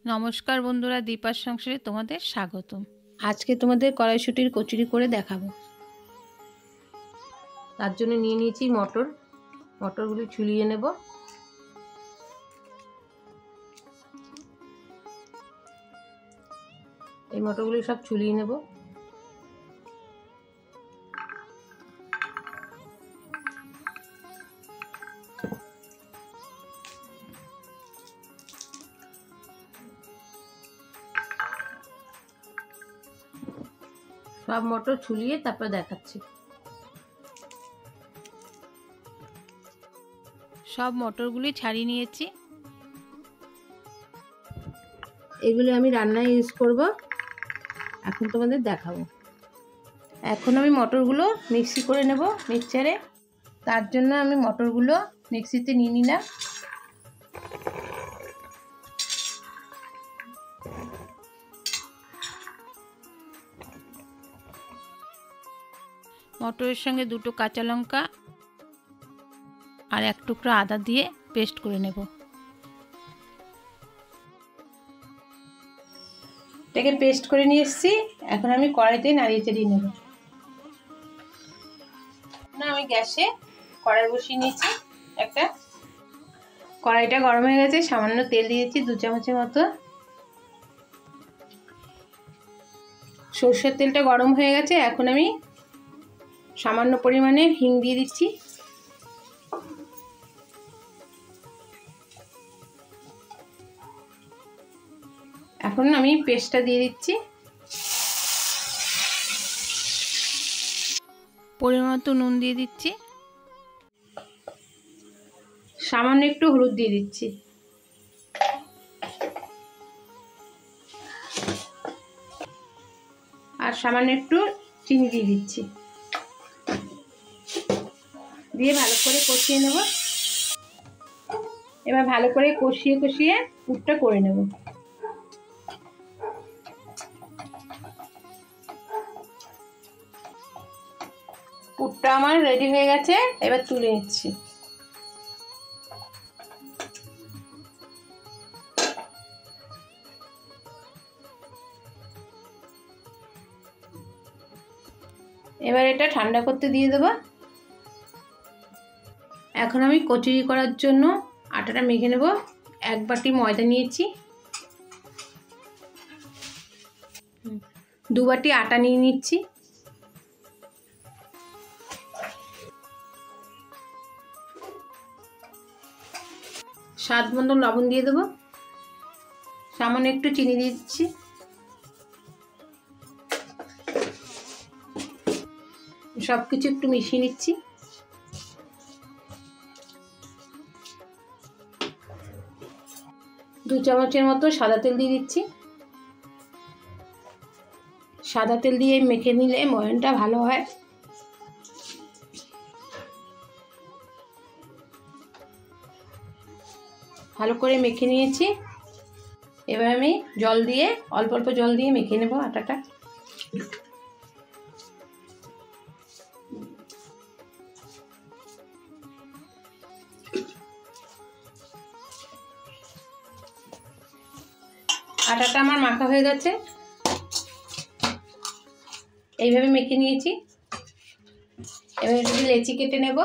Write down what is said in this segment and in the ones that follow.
নমস্কার বন্ধুরা, দীপার সংসারে তোমাদের স্বাগতম। আজকে তোমাদের কড়াইশুঁটির কচুরি করে দেখাবো। তার জন্য নিয়ে নিয়েছি মটরগুলি ছুলিয়ে নেব। এই মটরগুলি সব ছুলিয়ে নেব। সব মটর ছুলিয়ে তারপর দেখাচ্ছি। সব মটরগুলি ছাড়িয়ে নিয়েছি। এগুলি আমি রান্নায় ইউজ করব। এখন তোমাদের দেখাবো। এখন আমি মটরগুলো মিক্সি করে নেব মিক্সচারে। তার জন্য আমি মটরগুলো মিক্সিতে নিয়ে নিলাম। মটরের সঙ্গে দুটো কাঁচা লঙ্কা আর এক টুকরো আদা দিয়ে পেস্ট করে নেব। এটাকে পেস্ট করে নিয়ে এসেছি। এখন আমি কড়াইতে নাড়িয়ে চাড়িয়ে নেব। আমি গ্যাসে কড়াই বসিয়ে নিয়েছি একটা। কড়াইটা গরম হয়ে গেছে, সামান্য তেল দিয়েছি 2 চামচের মতো। সরষের তেলটা গরম হয়ে গেছে। এখন আমি সামান্য পরিমাণে হিং দিয়ে দিচ্ছি। এখন আমি পেস্টটা দিয়ে দিচ্ছি। পরিমাণ মতো নুন দিয়ে দিচ্ছি। সামান্য একটু হলুদ দিয়ে দিচ্ছি। আর সামান্য একটু চিনি দিয়ে দিচ্ছি। দিয়ে ভালো করে কষিয়ে নেব। এবার ভালো করে কষিয়ে পুরটা করে নেব। পুরটা আমার রেডি হয়ে গেছে। এবার তুলে নিচ্ছি। এবার এটা ঠান্ডা করতে দিয়ে দেব। এখন আমি কচুরি করার জন্য আটাটা মেখে নেব। 1 বাটি ময়দা নিয়েছি। 2 বাটি আটা নিয়ে নিচ্ছি। স্বাদ মতো লবণ দিয়ে দেবো। সামান্য একটু চিনি দিয়ে দিচ্ছি। সব কিছু একটু মিশিয়ে নিচ্ছি। দু চামচের মতো সাদা তেল দিয়ে দিচ্ছি। সাদা তেল দিয়ে মেখে নিলে ময়ানটা ভালো হয়। ভালো করে মেখে নিয়েছি। এবার আমি জল দিয়ে অল্প অল্প জল দিয়ে মেখে নেব আটাটা। আটাটা আমার মাখা হয়ে গেছে। এইভাবে মেখে নিয়েছি। এবার একটু লেচি কেটে নেব।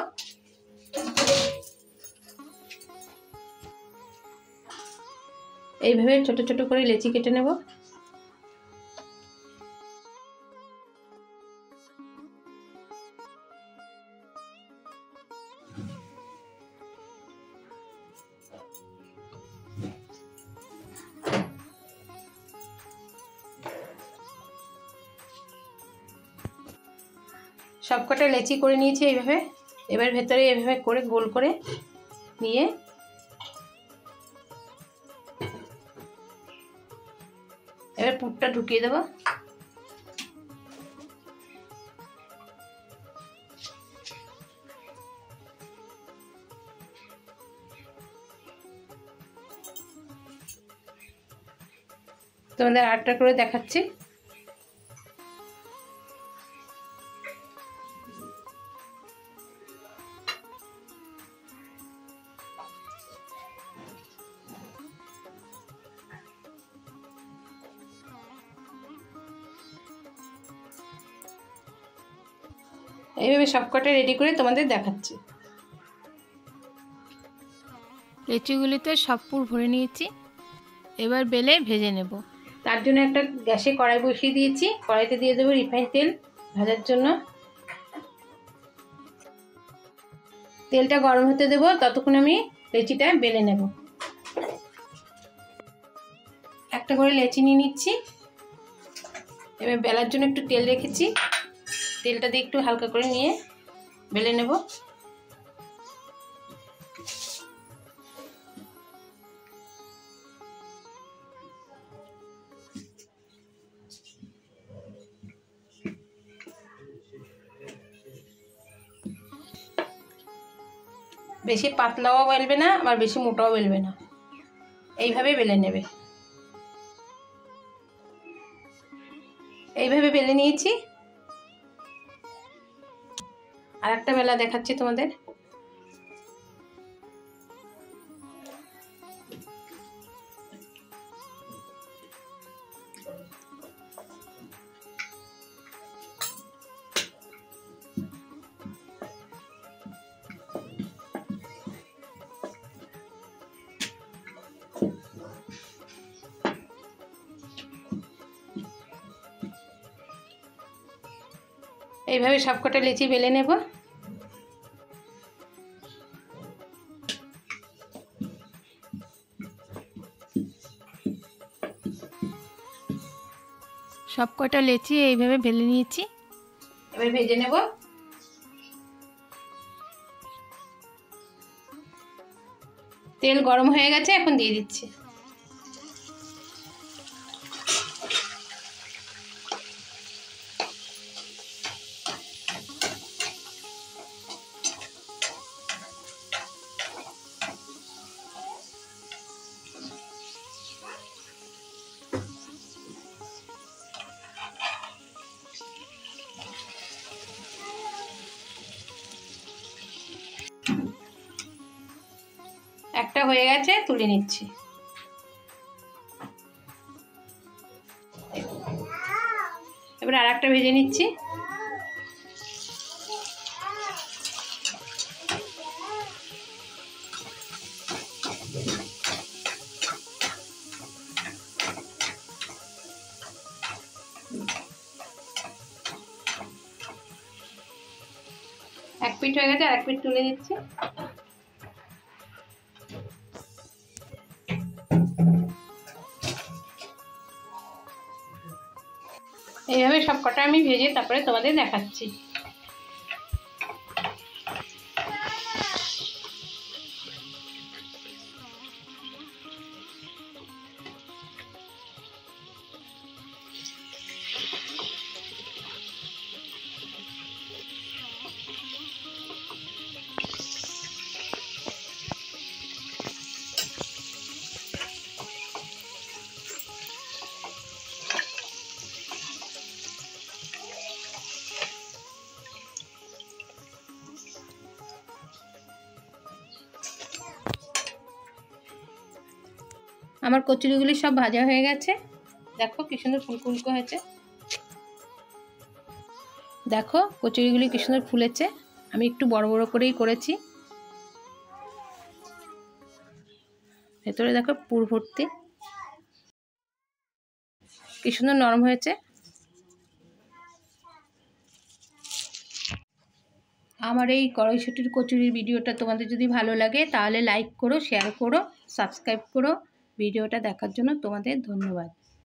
এইভাবে ছোট ছোট করে লেচি কেটে নেব। সবকটা লেচি করে নিয়েছি এইভাবে। এবার ভেতরে এইভাবে করে গোল করে নিয়ে এবার পুরটা ঢুকিয়ে দেব। তোমাদের আরেকটা করে দেখাচ্ছি। এইভাবে সবকটা রেডি করে তোমাদের দেখাচ্ছি। লেচিগুলিতে সব পুর ভরে নিয়েছি, এবার বেলে ভেজে নেব। তার জন্য একটা গ্যাসে কড়াই বসিয়ে দিয়েছি, কড়াইতে দিয়ে দেবো রিফাইন তেল ভাজার জন্য। তেলটা গরম হতে দেবো, ততক্ষণ আমি লেচিটা বেলে নেব। একটা করে লেচি নিয়ে নিচ্ছি। এবার বেলার জন্য একটু তেল রেখেছি, তেলটা দিয়ে একটু হালকা করে নিয়ে বেলে নেব। বেশি পাতলাও বেলবে না, আবার বেশি মোটাও বেলবে না, এইভাবে বেলে নেবে। এইভাবে বেলে নিয়েছি। আর একটা বেলা দেখাচ্ছি তোমাদের। এইভাবে সবকটা লেচি বেলে নেব। সব কটা লেচি এইভাবে বেলে নিয়েছি, এবার ভেজে নেব। তেল গরম হয়ে গেছে, এখন দিয়ে দিচ্ছি। একটা হয়ে গেছে, তুলে নিচ্ছি। এবার আর একটা ভেজে নিচ্ছি। এক পিঠ হয়ে গেছে, আর এক পিঠ তুলে দিচ্ছি। এইভাবে সব কটা আমি ভেজে তারপরে তোমাদের দেখাচ্ছি। আমার কচুরিগুলি সব ভাজা হয়ে গেছে, দেখো কি সুন্দর ফুলকো ফুলকো হয়েছে। দেখো কচুরিগুলি কি সুন্দর ফুলেছে, আমি একটু বড় বড় করেই করেছি। ভেতরে দেখো পুর ভর্তি, কি সুন্দর নরম হয়েছে। আমার এই কড়াইশুঁটির কচুরির ভিডিওটা তোমাদের যদি ভালো লাগে তাহলে লাইক করো, শেয়ার করো, সাবস্ক্রাইব করো। ভিডিওটা দেখার জন্য তোমাদের ধন্যবাদ।